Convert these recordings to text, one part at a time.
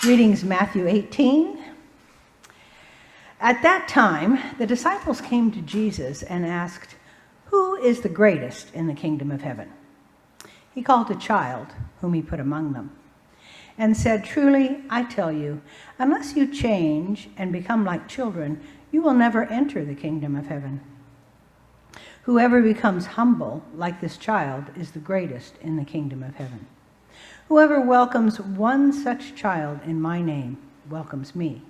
Readings Matthew 18. At that time, the disciples came to Jesus and asked, "Who is the greatest in the kingdom of heaven?" He called a child, whom he put among them, and said, "Truly, I tell you, unless you change and become like children, you will never enter the kingdom of heaven. Whoever becomes humble like this child is the greatest in the kingdom of heaven. Whoever welcomes one such child in my name welcomes me.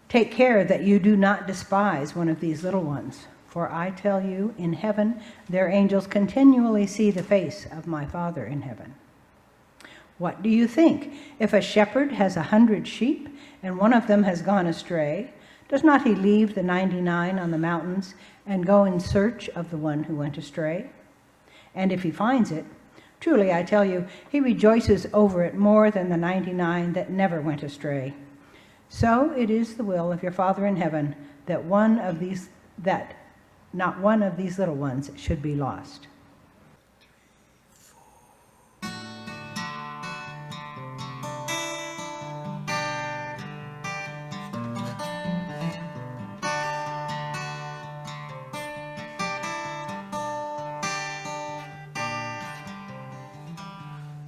Take care that you do not despise one of these little ones, for I tell you, in heaven their angels continually see the face of my Father in heaven. What do you think? If a shepherd has 100 sheep and one of them has gone astray, does not he leave the 99 on the mountains and go in search of the one who went astray? And if he finds it, truly I tell you, he rejoices over it more than the 99 that never went astray. So it is the will of your Father in heaven that not one of these little ones should be lost."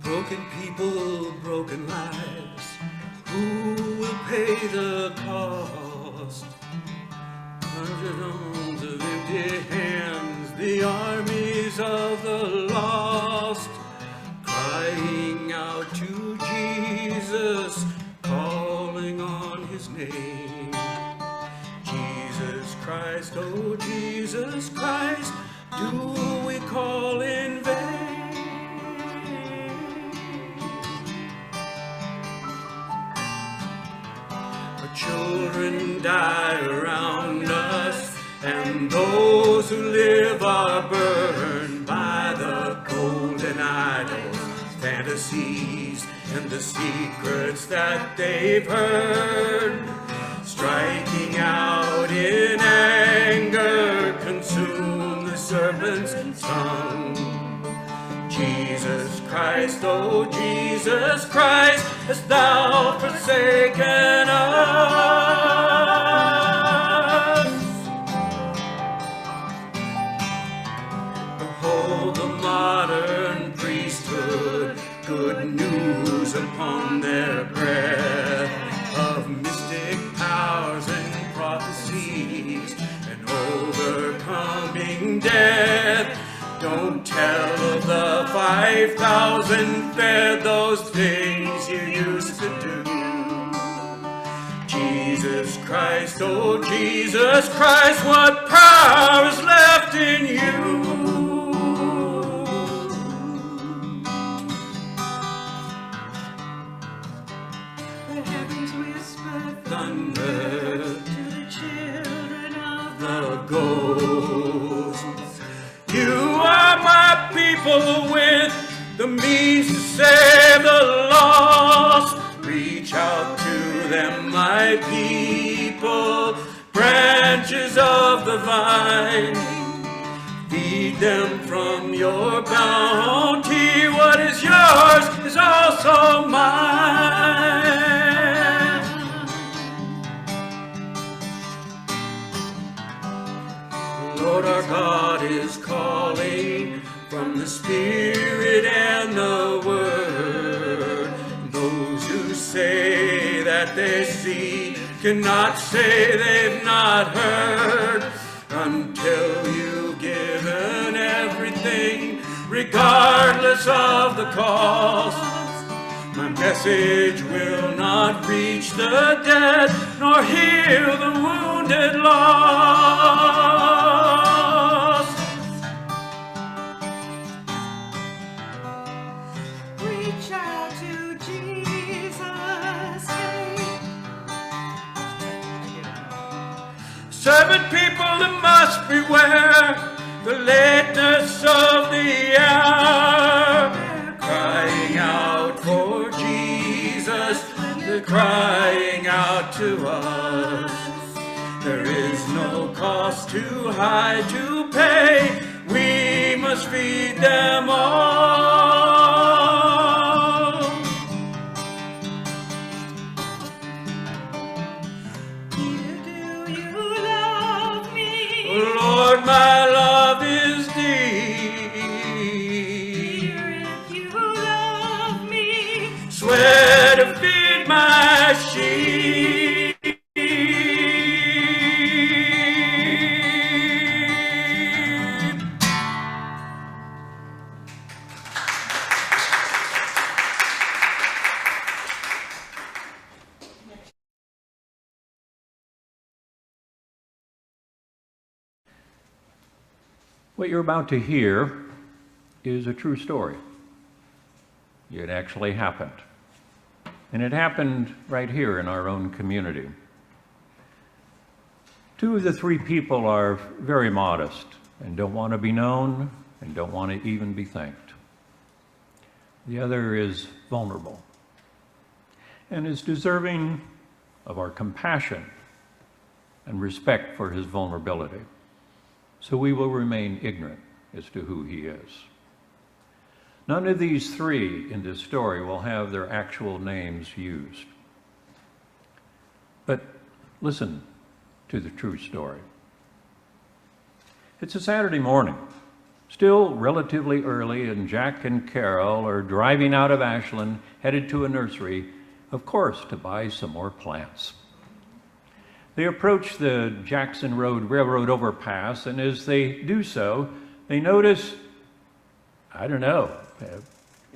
Broken people, broken lives, who will pay the cost? Hundred arms of empty hands, the armies of the lost, crying out to Jesus, calling on his name. Jesus Christ, oh Jesus Christ, do we call in vain? Children die around us, and those who live are burned by the golden idols, fantasies, and the secrets that they've heard. Striking out in anger, consume the serpent's tongue. Jesus Christ, oh Jesus Christ, hast thou forsaken us? Behold the modern priesthood, good news upon their breath, of mystic powers and prophecies, and overcoming death. Don't tell of the 5,000 fed, those things you used to do. Jesus Christ, oh Jesus Christ, what power is left in you? The heavens whisper thunder to the children of the ghost. You are my people with the means to save the lost. Reach out to them, my people, branches of the vine. Feed them from your bounty. What is yours is also mine. Lord our God is calling from the Spirit and the Word. Those who say that they see cannot say they've not heard, until you've given everything, regardless of the cost. My message will not reach the dead, nor heal the wounded lost. Reach out to Jesus. Servant people, they must beware the lateness of the hour. Crying out for Jesus, they're crying out to us. There is no cost too high to pay. We must feed them all. What you're about to hear is a true story. It actually happened. And it happened right here in our own community. 2 of the 3 people are very modest and don't want to be known and don't want to even be thanked. The other is vulnerable and is deserving of our compassion and respect for his vulnerability. So we will remain ignorant as to who he is. None of these 3 in this story will have their actual names used. But listen to the true story. It's a Saturday morning, still relatively early, and Jack and Carol are driving out of Ashland, headed to a nursery, of course, to buy some more plants. They approach the Jackson Road Railroad overpass, and as they do so, they notice, I don't know,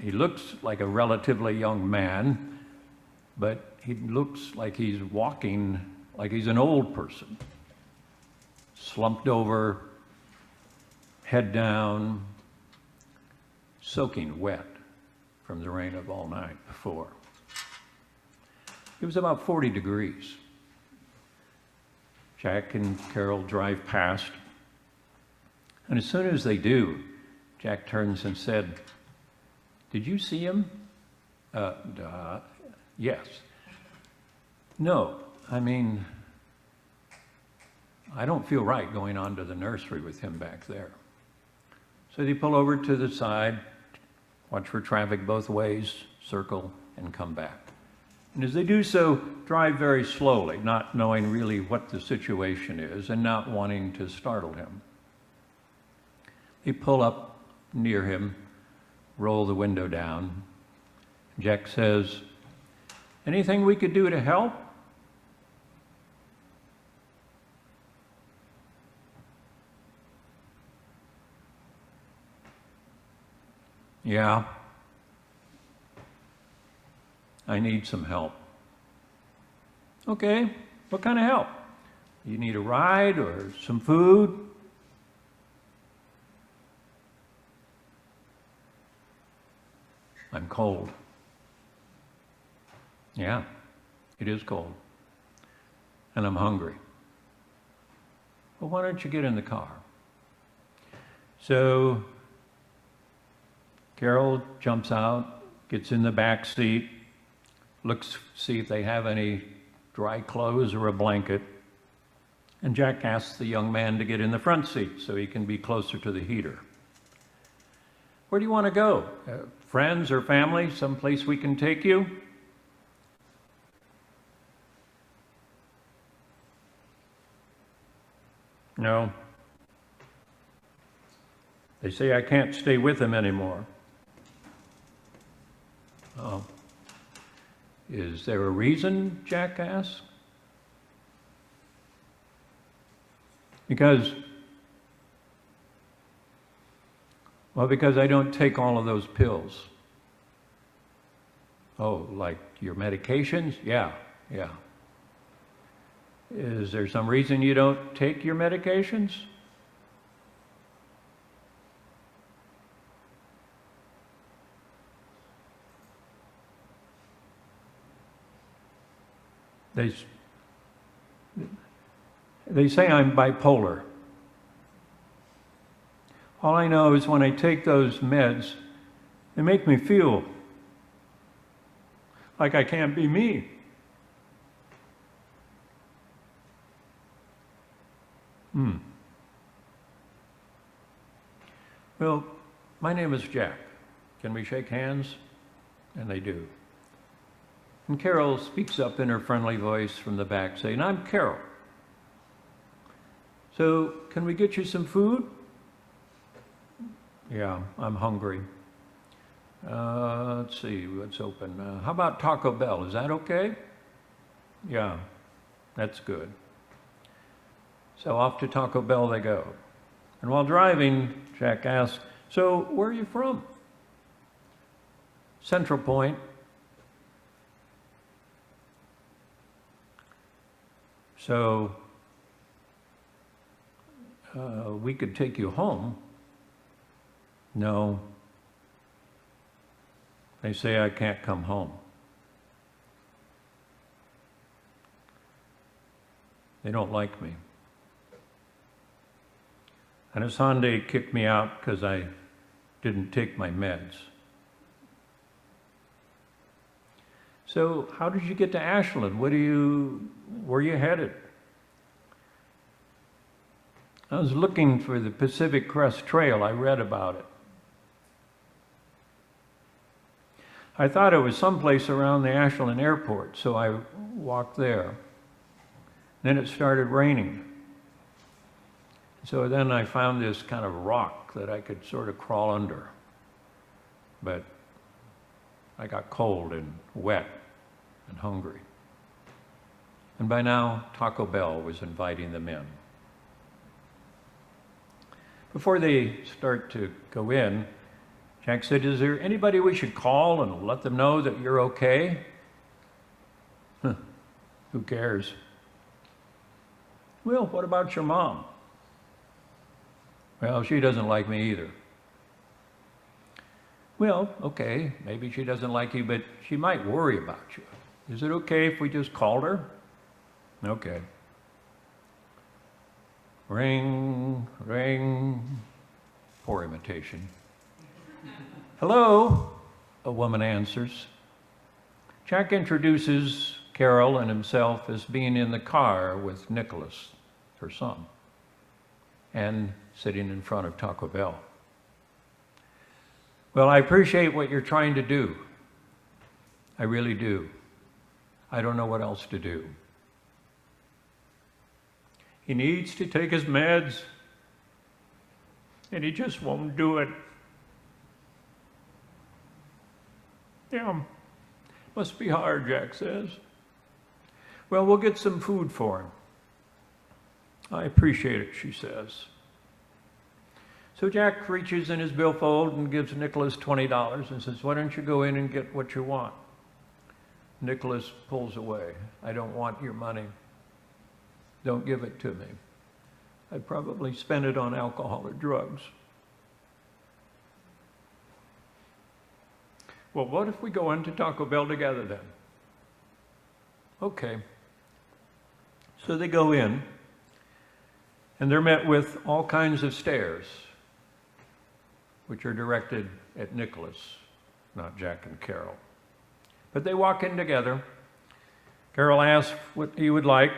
he looks like a relatively young man, but he looks like he's walking like he's an old person, slumped over, head down, soaking wet from the rain of all night before. It was about 40 degrees. Jack and Carol drive past, and as soon as they do, Jack turns and said, "Did you see him?" Yes. "No, I mean, I don't feel right going on to the nursery with him back there." So they pull over to the side, watch for traffic both ways, circle, and come back. And as they do so, drive very slowly, not knowing really what the situation is and not wanting to startle him. They pull up near him, roll the window down. Jack says, "Anything we could do to help?" "Yeah, I need some help." "Okay, what kind of help? You need a ride or some food?" "I'm cold." "Yeah, it is cold. And I'm hungry." "Well, why don't you get in the car?" So Carol jumps out, gets in the back seat, looks, see if they have any dry clothes or a blanket, and Jack asks the young man to get in the front seat so he can be closer to the heater. "Where do you want to go? Friends or family? Someplace we can take you?" "No. They say I can't stay with them anymore." "Oh. Is there a reason?" Jack asked. Because I don't take all of those pills." "Oh, like your medications?" Yeah. "Is there some reason you don't take your medications?" They say I'm bipolar. All I know is when I take those meds, they make me feel like I can't be me. "Well, my name is Jack. Can we shake hands?" And they do. And Carol speaks up in her friendly voice from the back saying, "I'm Carol. So can we get you some food?" "Yeah, I'm hungry. Let's see what's open. How about Taco Bell? Is that okay?" "Yeah, that's good." So off to Taco Bell they go. And while driving, Jack asks, "So where are you from?" "Central Point." "So we could take you home No. They say I can't come home. They don't like me. And a Sunday kicked me out because I didn't take my meds. So how did you get to Ashland? Where are you headed? I was looking for the Pacific Crest Trail. I read about it. I thought it was someplace around the Ashland airport, so I walked there. Then it started raining. So then I found this kind of rock that I could sort of crawl under. But I got cold and wet and hungry. And by now, Taco Bell was inviting them in. Before they start to go in, Jack said, "Is there anybody we should call and let them know that you're okay?" Who cares? "Well, what about your mom?" "Well, she doesn't like me either." "Well, okay, maybe she doesn't like you, but she might worry about you. Is it okay if we just called her?" "Okay." Ring, ring. Poor imitation. "Hello," a woman answers. Jack introduces Carol and himself as being in the car with Nicholas, her son, and sitting in front of Taco Bell. "Well, I appreciate what you're trying to do. I really do. I don't know what else to do. He needs to take his meds, and he just won't do it." "Yeah, must be hard," Jack says. "Well, we'll get some food for him." "I appreciate it," she says. So Jack reaches in his billfold and gives Nicholas $20 and says, "Why don't you go in and get what you want?" Nicholas pulls away. "I don't want your money. Don't give it to me. I'd probably spend it on alcohol or drugs." "Well, what if we go into Taco Bell together then?" "Okay." So they go in, and they're met with all kinds of stares, which are directed at Nicholas, not Jack and Carol. But they walk in together. Carol asks what he would like.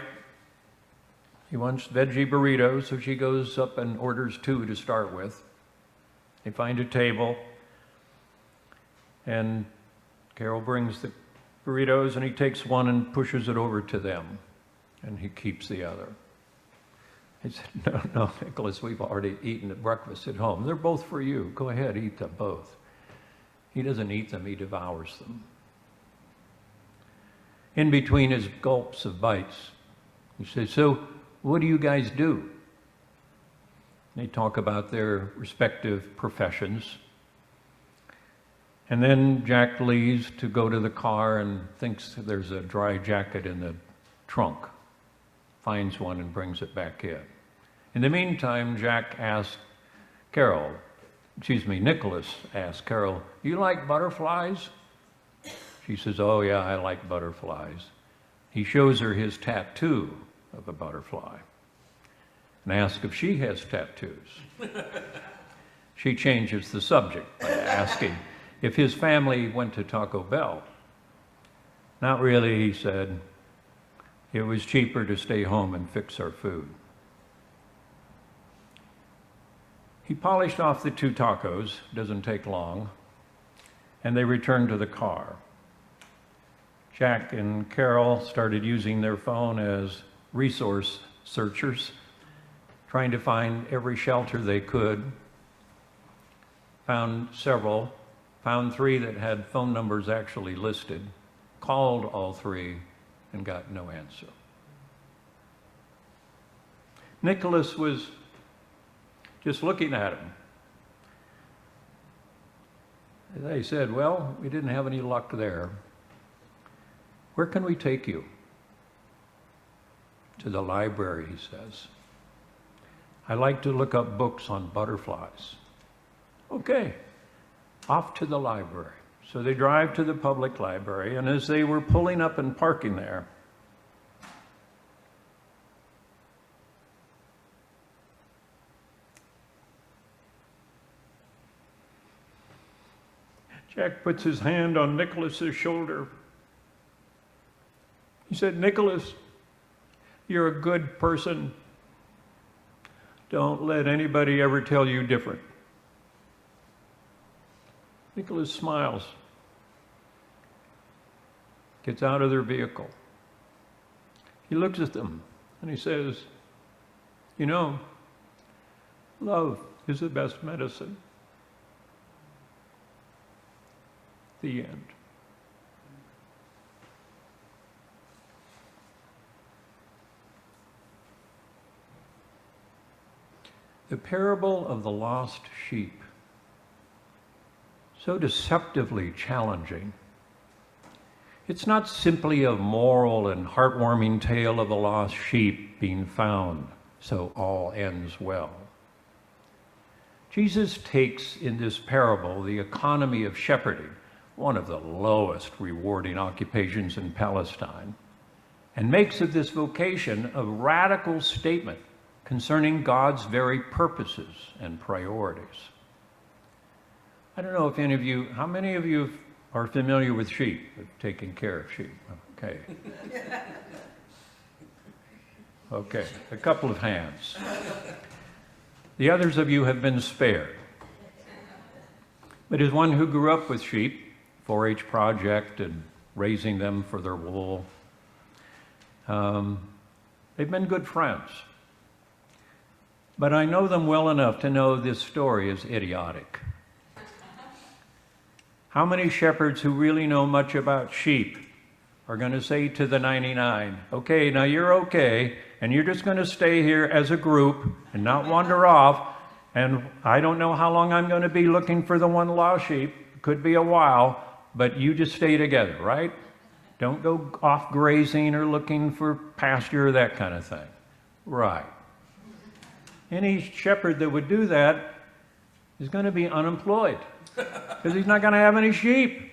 He wants veggie burritos, so she goes up and orders 2 to start with. They find a table, and Carol brings the burritos, and he takes one and pushes it over to them, and he keeps the other. He said, No, Nicholas, we've already eaten at breakfast at home. They're both for you. Go ahead, eat them both." He doesn't eat them, he devours them. In between his gulps of bites, he says, "So, what do you guys do?" They talk about their respective professions. And then Jack leaves to go to the car and thinks there's a dry jacket in the trunk, finds one and brings it back in. In the meantime, Nicholas asks Carol, "You like butterflies?" She says, "Oh yeah, I like butterflies." He shows her his tattoo of a butterfly and asks if she has tattoos. She changes the subject by asking if his family went to Taco Bell. "Not really," he said. "It was cheaper to stay home and fix our food." He polished off the 2 tacos, doesn't take long, and they returned to the car. Jack and Carol started using their phone as resource searchers, trying to find every shelter they could. Found several, found 3 that had phone numbers actually listed, called all 3, and got no answer. Nicholas was just looking at him. They said, "Well, we didn't have any luck there. Where can we take you?" "To the library," he says. "I like to look up books on butterflies." Okay, off to the library. So they drive to the public library, and as they were pulling up and parking there, Jack puts his hand on Nicholas's shoulder. He said, "Nicholas, you're a good person. Don't let anybody ever tell you different." Nicholas smiles, gets out of their vehicle. He looks at them and he says, "You know, love is the best medicine." The end. The parable of the lost sheep, so deceptively challenging. It's not simply a moral and heartwarming tale of the lost sheep being found, so all ends well. Jesus takes in this parable the economy of shepherding, one of the lowest rewarding occupations in Palestine, and makes of this vocation a radical statement concerning God's very purposes and priorities. I don't know if any of you, how many of you are familiar with sheep, with taking care of sheep? Okay. Okay, a couple of hands. The others of you have been spared. But as one who grew up with sheep, 4-H project and raising them for their wool, they've been good friends. But I know them well enough to know this story is idiotic. How many shepherds who really know much about sheep are going to say to the 99, "Okay, now you're okay, and you're just going to stay here as a group and not wander off, and I don't know how long I'm going to be looking for the one lost sheep. Could be a while, but you just stay together, right? Don't go off grazing or looking for pasture or that kind of thing." Right. Any shepherd that would do that is going to be unemployed because he's not going to have any sheep.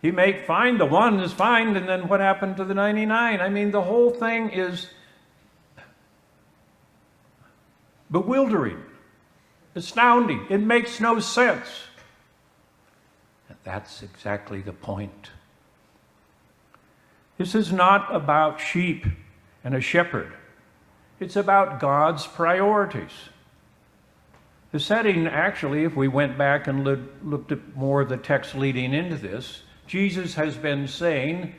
He may find the one is fine, and then what happened to the 99? I mean, the whole thing is bewildering, astounding. It makes no sense. And that's exactly the point. This is not about sheep and a shepherd. It's about God's priorities. The setting, actually, if we went back and looked at more of the text leading into this, Jesus has been saying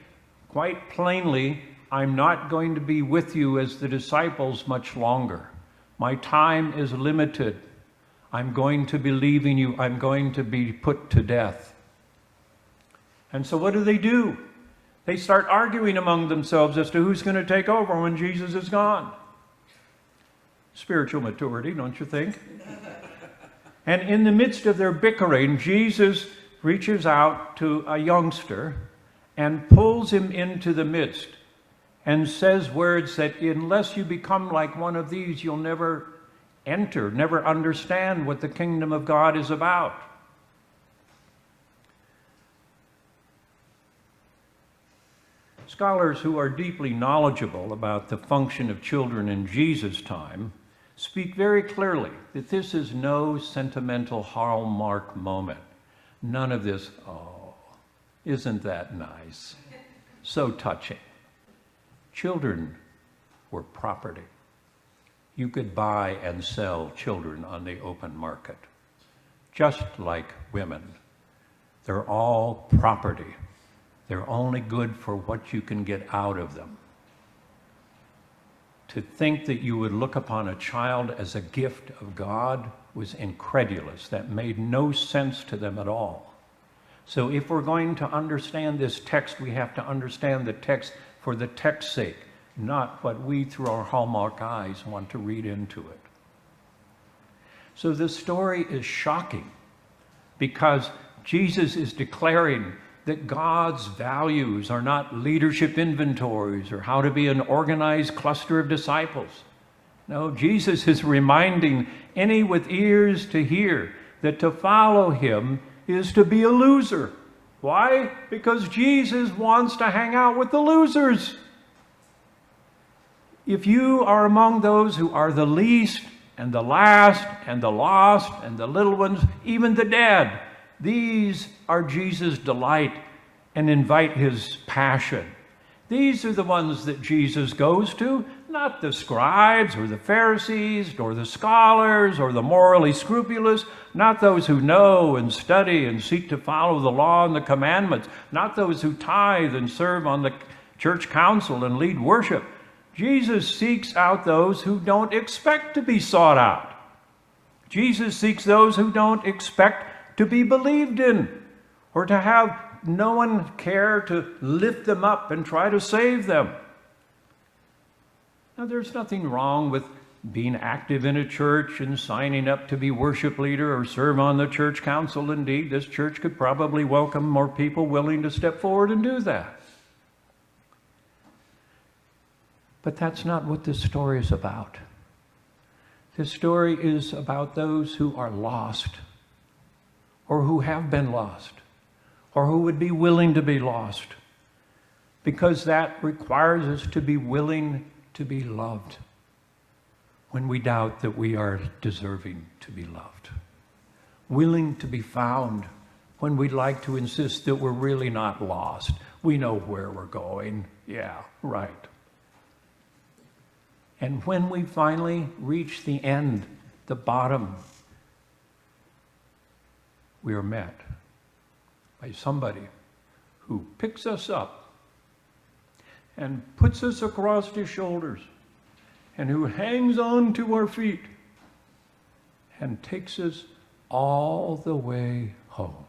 quite plainly, "I'm not going to be with you as the disciples much longer. My time is limited. I'm going to be leaving you. I'm going to be put to death." And so what do? They start arguing among themselves as to who's going to take over when Jesus is gone. Spiritual maturity, don't you think? And in the midst of their bickering, Jesus reaches out to a youngster and pulls him into the midst and says words that unless you become like one of these, you'll never enter, never understand what the kingdom of God is about. Scholars who are deeply knowledgeable about the function of children in Jesus' time speak very clearly that this is no sentimental Hallmark moment. None of this, "Oh, isn't that nice?" So touching. Children were property. You could buy and sell children on the open market. Just like women. They're all property. They're only good for what you can get out of them. To think that you would look upon a child as a gift of God was incredulous. That made no sense to them at all. So if we're going to understand this text, we have to understand the text for the text's sake, not what we, through our Hallmark eyes, want to read into it. So the story is shocking because Jesus is declaring that God's values are not leadership inventories or how to be an organized cluster of disciples. No, Jesus is reminding any with ears to hear that to follow him is to be a loser. Why? Because Jesus wants to hang out with the losers. If you are among those who are the least and the last and the lost and the little ones, even the dead, these are Jesus' delight and invite his passion. These are the ones that Jesus goes to, not the scribes or the Pharisees or the scholars or the morally scrupulous, not those who know and study and seek to follow the law and the commandments, not those who tithe and serve on the church council and lead worship. Jesus seeks out those who don't expect to be sought out. Jesus seeks those who don't expect to be believed in or to have no one care to lift them up and try to save them. Now, there's nothing wrong with being active in a church and signing up to be worship leader or serve on the church council. Indeed, this church could probably welcome more people willing to step forward and do that. But that's not what this story is about. This story is about those who are lost, or who have been lost, or who would be willing to be lost, because that requires us to be willing to be loved when we doubt that we are deserving to be loved, willing to be found when we'd like to insist that we're really not lost. We know where we're going. Yeah, right. And when we finally reach the end, the bottom, we are met by somebody who picks us up and puts us across his shoulders and who hangs on to our feet and takes us all the way home.